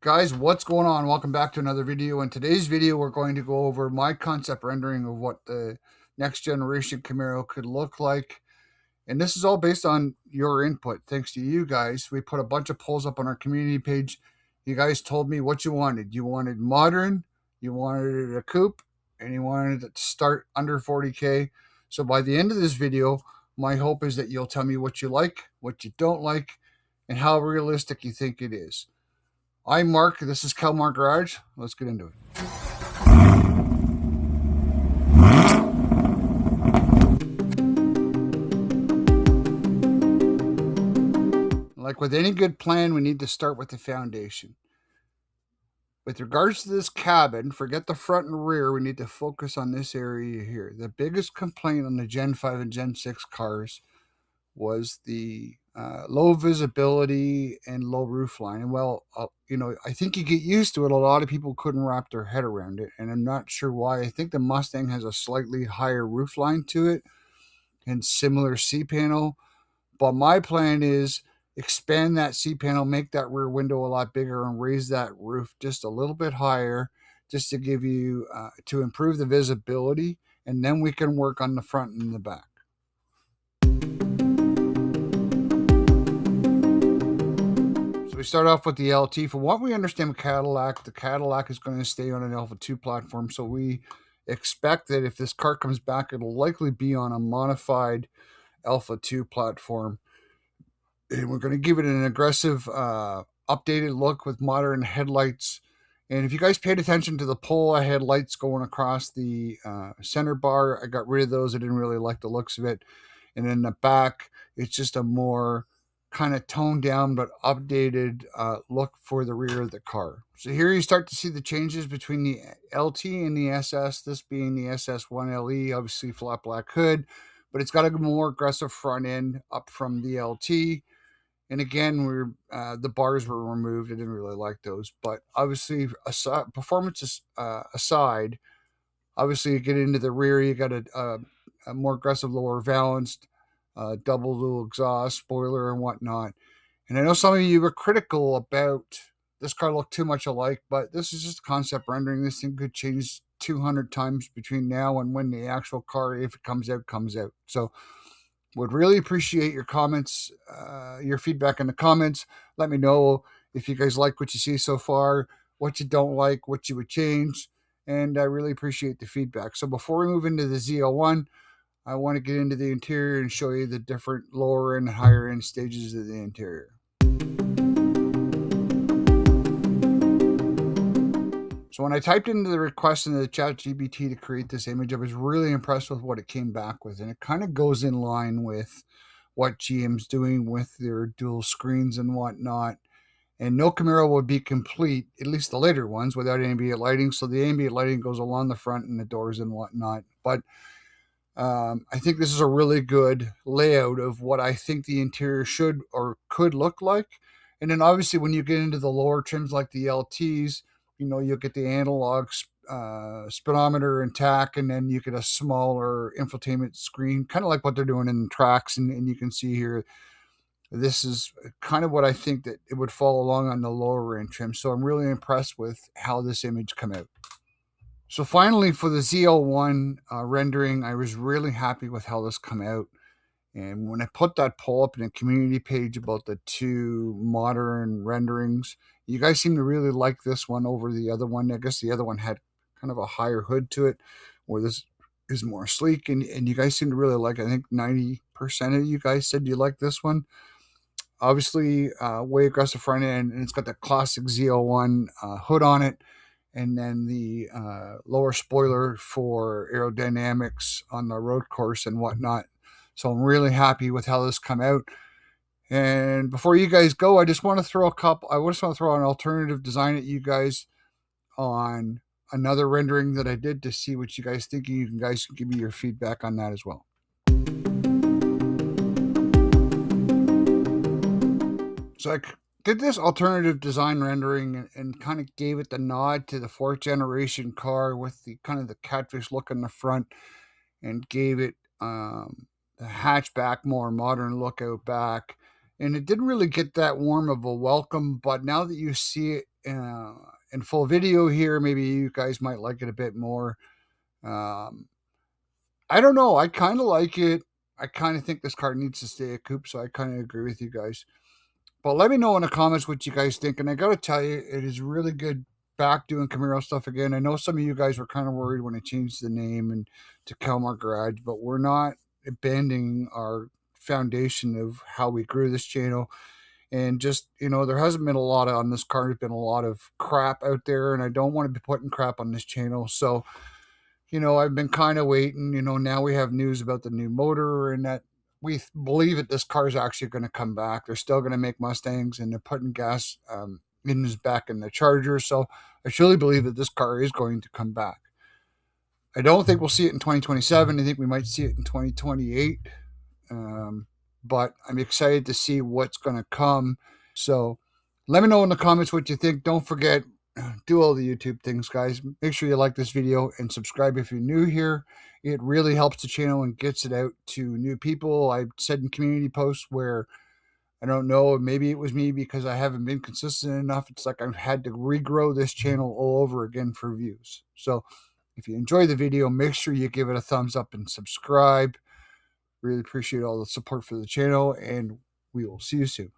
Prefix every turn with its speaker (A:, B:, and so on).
A: Guys, what's going on? Welcome back to another video. In today's video, we're going to go over my concept rendering of what the next generation Camaro could look like. And this is all based on your input. Thanks to you guys. We put a bunch of polls up on our community page. You guys told me what you wanted. You wanted modern, you wanted it a coupe, and you wanted it to start under 40K. So by the end of this video, my hope is that you'll tell me what you like, what you don't like, and how realistic you think it is. I'm Mark. This is Calmar Garage. Let's get into it. Like with any good plan, we need to start with the foundation. With regards to this cabin, forget the front and rear. We need to focus on this area here. The biggest complaint on the Gen 5 and Gen 6 cars was the low visibility and low roof line. And well, I think you get used to it. A lot of people couldn't wrap their head around it, and I'm not sure why. I think the Mustang has a slightly higher roof line to it and similar C panel. But my plan is expand that C panel, make that rear window a lot bigger, and raise that roof just a little bit higher, just to give you to improve the visibility, and then we can work on the front and the back. So we start off with the LT. From what we understand with Cadillac, the Cadillac is going to stay on an Alpha 2 platform. So we expect that if this car comes back, it'll likely be on a modified Alpha 2 platform. And we're going to give it an aggressive, updated look with modern headlights. And if you guys paid attention to the pole, I had lights going across the center bar. I got rid of those. I didn't really like the looks of it. And in the back, it's just a more kind of toned down but updated look for the rear of the car. So here you start to see the changes between the LT and the SS, this being the SS1LE, obviously flat black hood, but it's got a more aggressive front end up from the LT. And again, the bars were removed. I didn't really like those, but obviously, performance aside, obviously you get into the rear, you got a more aggressive lower valance, double dual exhaust, spoiler, and whatnot. And I know some of you were critical about this car looked too much alike, but this is just concept rendering. This thing could change 200 times between now and when the actual car, if it comes out, comes out. So would really appreciate your comments, your feedback in the comments. Let me know if you guys like what you see so far, what you don't like, what you would change, and I really appreciate the feedback. So before we move into the ZL1, I want to get into the interior and show you the different lower and higher end stages of the interior. So when I typed into the request in the ChatGPT to create this image, I was really impressed with what it came back with. And it kind of goes in line with what GM's doing with their dual screens and whatnot. And no Camaro would be complete, at least the later ones, without ambient lighting. So the ambient lighting goes along the front and the doors and whatnot. But I think this is a really good layout of what I think the interior should or could look like. And then obviously when you get into the lower trims like the LTs, you'll get the analog speedometer and tach, and then you get a smaller infotainment screen, kind of like what they're doing in the tracks. And you can see here, this is kind of what I think that it would fall along on the lower end trim. So I'm really impressed with how this image come out. So finally, for the ZL1 rendering, I was really happy with how this come out. And when I put that poll up in the community page about the two modern renderings, you guys seem to really like this one over the other one. I guess the other one had kind of a higher hood to it, where this is more sleek. And you guys seem to really like it. I think 90% of you guys said you like this one. Obviously, way aggressive front end, and it's got the classic ZL1 hood on it. And then the lower spoiler for aerodynamics on the road course and whatnot. So I'm really happy with how this come out. And before you guys go, I just want to throw an alternative design at you guys on another rendering that I did to see what you guys think. You guys can give me your feedback on that as well. So I did this alternative design rendering and kind of gave it the nod to the 4th generation car with the kind of the catfish look in the front, and gave it the hatchback, more modern look out back, and it didn't really get that warm of a welcome. But now that you see it in full video here, maybe you guys might like it a bit more. Um, I don't know. I kind of like it. I kind of think this car needs to stay a coupe, so I kind of agree with you guys. But let me know in the comments what you guys think. And I got to tell you, it is really good back doing Camaro stuff again. I know some of you guys were kind of worried when I changed the name and to Kalmar Garage, but we're not abandoning our foundation of how we grew this channel. And just, there hasn't been a lot on this car. There's been a lot of crap out there, and I don't want to be putting crap on this channel. So, I've been kind of waiting. Now we have news about the new motor and that we believe that this car is actually going to come back. They're still going to make Mustangs, and they're putting gas engines back in the Charger. So I truly believe that this car is going to come back. I don't think we'll see it in 2027. I think we might see it in 2028. But I'm excited to see what's going to come. So let me know in the comments what you think. Don't forget, do all the YouTube things, guys. Make sure you like this video and subscribe if you're new here. It really helps the channel and gets it out to new people. I said in community posts where, I don't know, maybe it was me because I haven't been consistent enough. It's like I've had to regrow this channel all over again for views. So if you enjoy the video, make sure you give it a thumbs up and subscribe. Really appreciate all the support for the channel, and we will see you soon.